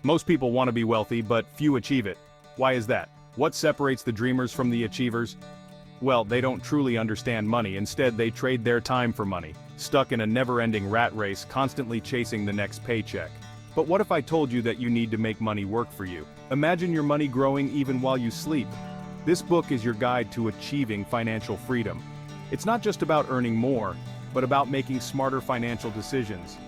Most people want to be wealthy, but few achieve it. Why is that? What separates the dreamers from the achievers? Well, they don't truly understand money. Instead, they trade their time for money, stuck in a never-ending rat race, constantly chasing the next paycheck. But what if I told you that you need to make money work for you? Imagine your money growing even while you sleep. This book is your guide to achieving financial freedom. It's not just about earning more, but about making smarter financial decisions.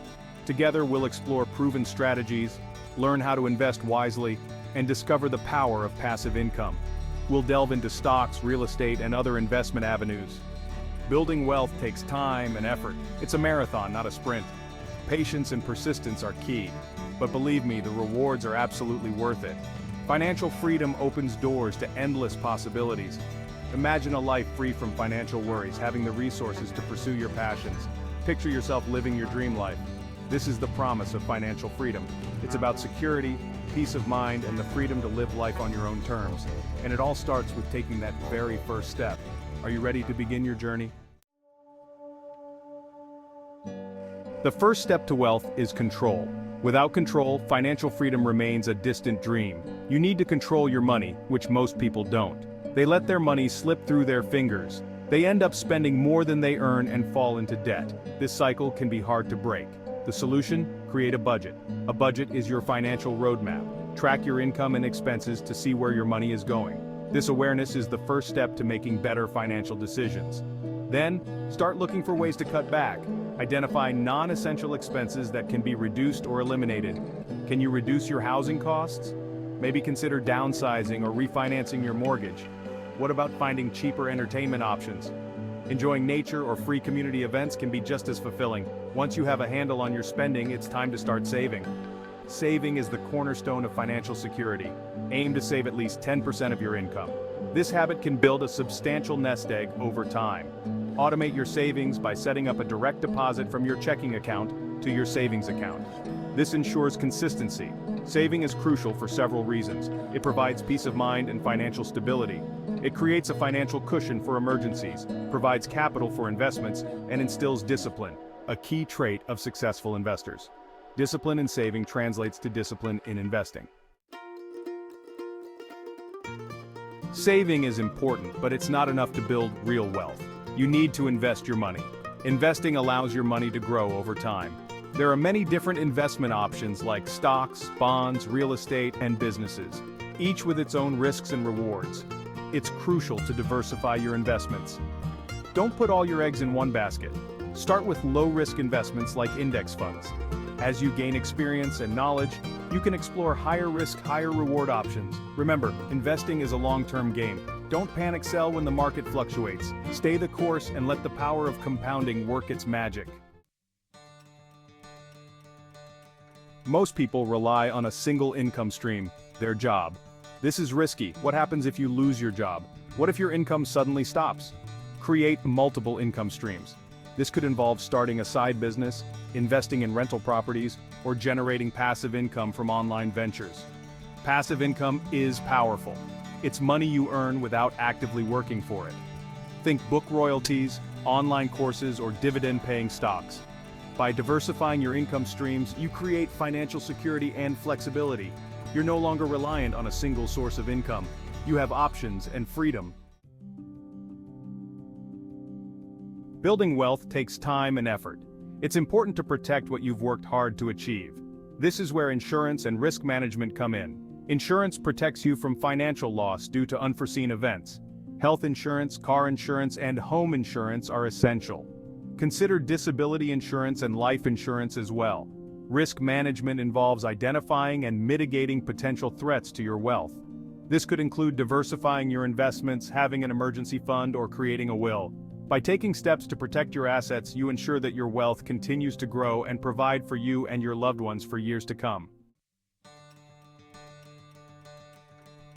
Together, we'll explore proven strategies, learn how to invest wisely, and discover the power of passive income. We'll delve into stocks, real estate, and other investment avenues. Building wealth takes time and effort. It's a marathon, not a sprint. Patience and persistence are key. But believe me, the rewards are absolutely worth it. Financial freedom opens doors to endless possibilities. Imagine a life free from financial worries, having the resources to pursue your passions. Picture yourself living your dream life. This is the promise of financial freedom. It's about security, peace of mind, and the freedom to live life on your own terms. And it all starts with taking that very first step. Are you ready to begin your journey? The first step to wealth is control. Without control, financial freedom remains a distant dream. You need to control your money, which most people don't. They let their money slip through their fingers. They end up spending more than they earn and fall into debt. This cycle can be hard to break. The solution? Create a budget. A budget is your financial roadmap. Track your income and expenses to see where your money is going. This awareness is the first step to making better financial decisions. Then, start looking for ways to cut back. Identify non-essential expenses that can be reduced or eliminated. Can you reduce your housing costs? Maybe consider downsizing or refinancing your mortgage. What about finding cheaper entertainment options? Enjoying nature or free community events can be just as fulfilling. Once you have a handle on your spending, it's time to start saving. Saving is the cornerstone of financial security. Aim to save at least 10% of your income. This habit can build a substantial nest egg over time. Automate your savings by setting up a direct deposit from your checking account to your savings account. This ensures consistency. Saving is crucial for several reasons. It provides peace of mind and financial stability. It creates a financial cushion for emergencies, provides capital for investments, and instills discipline, a key trait of successful investors. Discipline in saving translates to discipline in investing. Saving is important, but it's not enough to build real wealth. You need to invest your money. Investing allows your money to grow over time. There are many different investment options like stocks, bonds, real estate, and businesses, each with its own risks and rewards. It's crucial to diversify your investments. Don't put all your eggs in one basket. Start with low-risk investments like index funds. As you gain experience and knowledge, you can explore higher-risk, higher-reward options. Remember, investing is a long-term game. Don't panic sell when the market fluctuates. Stay the course and let the power of compounding work its magic. Most people rely on a single income stream, their job. This is risky. What happens if you lose your job? What if your income suddenly stops? Create multiple income streams. This could involve starting a side business, investing in rental properties, or generating passive income from online ventures. Passive income is powerful. It's money you earn without actively working for it. Think book royalties, online courses, or dividend-paying stocks. By diversifying your income streams, you create financial security and flexibility. You're no longer reliant on a single source of income. You have options and freedom. Building wealth takes time and effort. It's important to protect what you've worked hard to achieve. This is where insurance and risk management come in. Insurance protects you from financial loss due to unforeseen events. Health insurance, car insurance, and home insurance are essential. Consider disability insurance and life insurance as well. Risk management involves identifying and mitigating potential threats to your wealth. This could include diversifying your investments, having an emergency fund, or creating a will. By taking steps to protect your assets, you ensure that your wealth continues to grow and provide for you and your loved ones for years to come.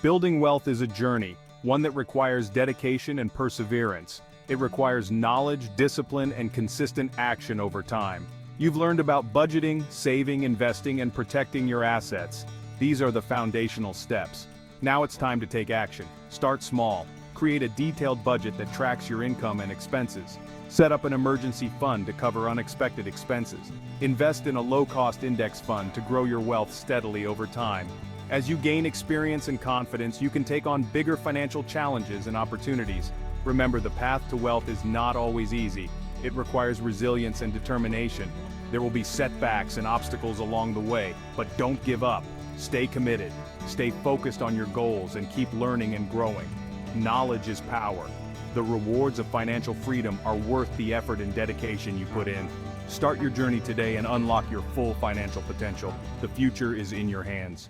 Building wealth is a journey, one that requires dedication and perseverance. It requires knowledge, discipline, and consistent action over time. You've learned about budgeting, saving, investing, and protecting your assets. These are the foundational steps. Now it's time to take action. Start small. Create a detailed budget that tracks your income and expenses. Set up an emergency fund to cover unexpected expenses. Invest in a low-cost index fund to grow your wealth steadily over time. As you gain experience and confidence, you can take on bigger financial challenges and opportunities. Remember, the path to wealth is not always easy. It requires resilience and determination. There will be setbacks and obstacles along the way, but don't give up. Stay committed, stay focused on your goals, and keep learning and growing. Knowledge is power. The rewards of financial freedom are worth the effort and dedication you put in. Start your journey today and unlock your full financial potential. The future is in your hands.